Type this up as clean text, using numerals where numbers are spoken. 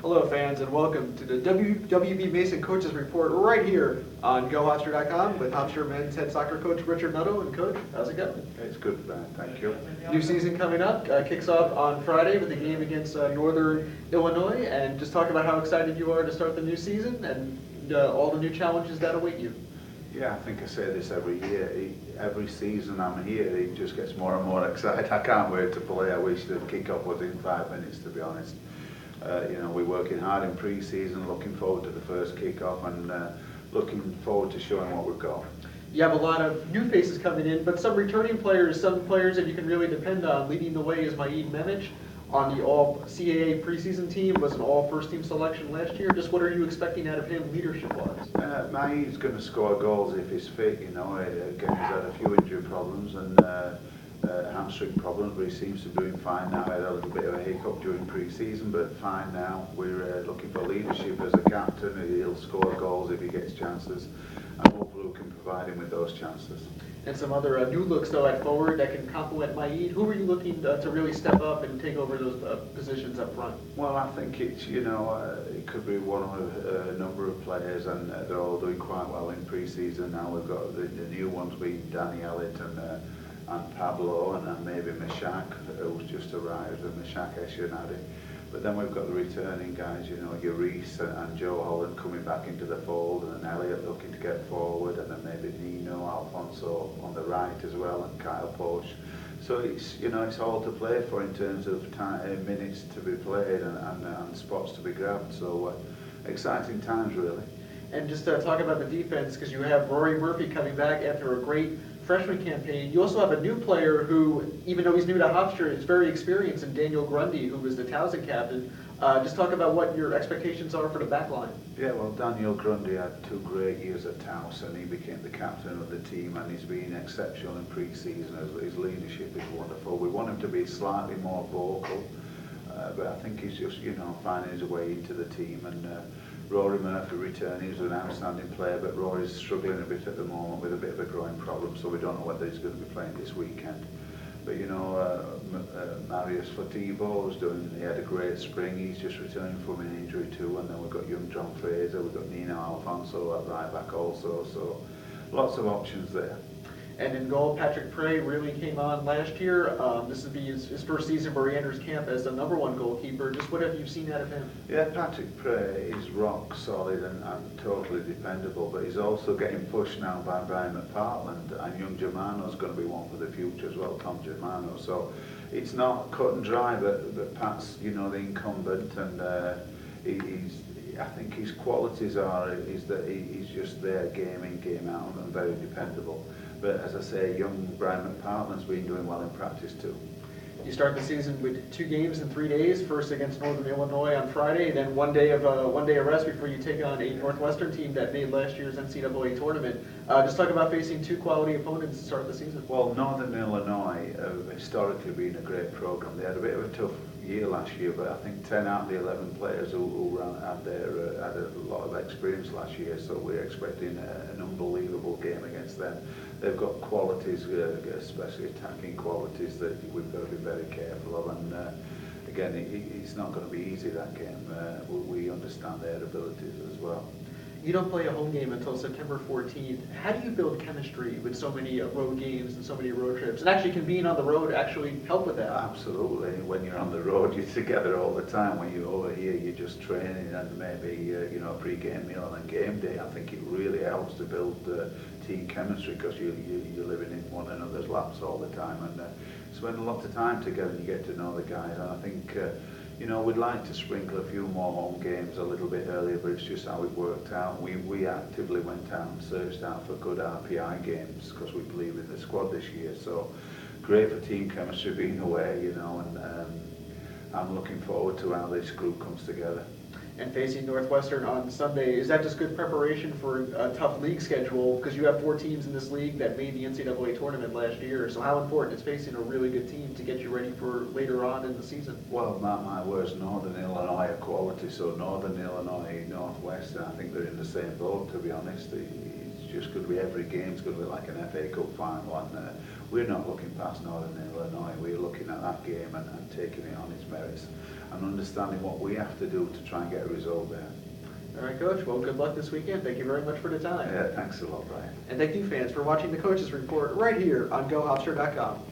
Hello fans and welcome to the WB Mason Coaches Report right here on GoHofstra.com with Hofstra men's head soccer coach Richard Nuttall. And coach, how's it going? It's good, thank you. New season coming up, kicks off on Friday with a game against Northern Illinois, and just talk about how excited you are to start the new season and all the new challenges that await you. Yeah, I think I say this every year. Every season I'm here, it just gets more and more exciting. I can't wait to play. I wish the kick-off was in 5 minutes, to be honest. We're working hard in pre-season, looking forward to the first kick-off and looking forward to showing what we've got. You have a lot of new faces coming in, but some returning players, some players that you can really depend on. Leading the way is Maid Memich on the all-CAA preseason team, was an all-first-team selection last year. Just what are you expecting out of him leadership-wise? Maid's going to score goals if he's fit, Again, he's had a few injury problems and hamstring problems, but he seems to be doing fine now. He had a little bit of a hiccup during pre-season, but fine now. We're looking for leadership as a captain. He'll score goals if he gets chances, and hopefully we can provide him with those chances. And some other new looks, though, at forward that can complement Maid. Who are you looking to really step up and take over those positions up front? Well, I think it's, it could be one of a number of players, and they're all doing quite well in pre-season now. We've got the new ones being Danny Elliott and Pablo, and maybe Meshach, who's just arrived, and Meshach Eshenadi. But then we've got the returning guys, Urice and Joe Holland coming back into the fold, and then Elliott looking to get forward, and then maybe Nino Alfonso on the right as well, and Kyle Posch. So it's all to play for in terms of time, minutes to be played and spots to be grabbed. So exciting times, really. And just talk about the defense, because you have Rory Murphy coming back after a great freshman campaign. You also have a new player who, even though he's new to Hofstra, is very experienced in Daniel Grundy, who was the Towson captain. Just talk about what your expectations are for the back line. Yeah, well, Daniel Grundy had 2 great years at Towson. He became the captain of the team, and he's been exceptional in pre-season. His leadership is wonderful. We want him to be slightly more vocal, but I think he's just, finding his way into the team. And Rory Murphy returning, he's an outstanding player, but Rory's struggling a bit at the moment with a bit of a growing problem, so we don't know whether he's going to be playing this weekend. But Marius Fatibo he had a great spring. He's just returning from an injury too. And then we've got young John Fraser, we've got Nino Alfonso at right back also. So lots of options there. And in goal, Patrick Prey really came on last year. This will be his first season where he enters camp as the #1 goalkeeper. Just what have you seen out of him? Yeah, Patrick Prey is rock solid and totally dependable, but he's also getting pushed now by Brian McPartland, and young Germano's going to be one for the future as well, Tom Germano. So it's not cut and dry, but Pat's, the incumbent, and I think his qualities is that he's just there game in, game out, and very dependable. But as I say, young Brian McPartland's been doing well in practice too. You start the season with 2 games in 3 days. First against Northern Illinois on Friday, then one day of rest before you take on a Northwestern team that made last year's NCAA tournament. Just talk about facing 2 quality opponents to start the season. Well, Northern Illinois have historically been a great program. They had a bit of a tough year last year, but I think 10 out of the 11 players who had a lot of experience last year, so we're expecting an unbelievable game against them. They've got qualities, especially attacking qualities, that we've got to be very careful of. And again, it's not going to be easy, that game. We understand their abilities as well. You don't play a home game until September 14th. How do you build chemistry with so many road games and so many road trips? And actually, can being on the road actually help with that? Absolutely. When you're on the road, you're together all the time. When you're over here, you're just training and maybe a pre-game meal and then game day. I think it really helps to build team chemistry, because you're living in one another's laps all the time, and spend a lot of time together and you get to know the guys. And I think we'd like to sprinkle a few more home games a little bit earlier, but it's just how it worked out. We actively went out and searched out for good RPI games because we believe in the squad this year. So great for team chemistry being away, and I'm looking forward to how this group comes together. And facing Northwestern on Sunday, is that just good preparation for a tough league schedule? Because you have 4 teams in this league that made the NCAA tournament last year. So how important is facing a really good team to get you ready for later on in the season? Well, mark my words, Northern Illinois are quality. So Northern Illinois, Northwestern, I think they're in the same boat, to be honest. It's just going to be every game's going to be like an FA Cup final, and we're not looking past Northern Illinois. We're looking at that game and taking it on its merits and understanding what we have to do to try and get a result there. All right, Coach. Well, good luck this weekend. Thank you very much for the time. Yeah, thanks a lot, Brian. And thank you, fans, for watching the Coaches Report right here on GoHofstra.com.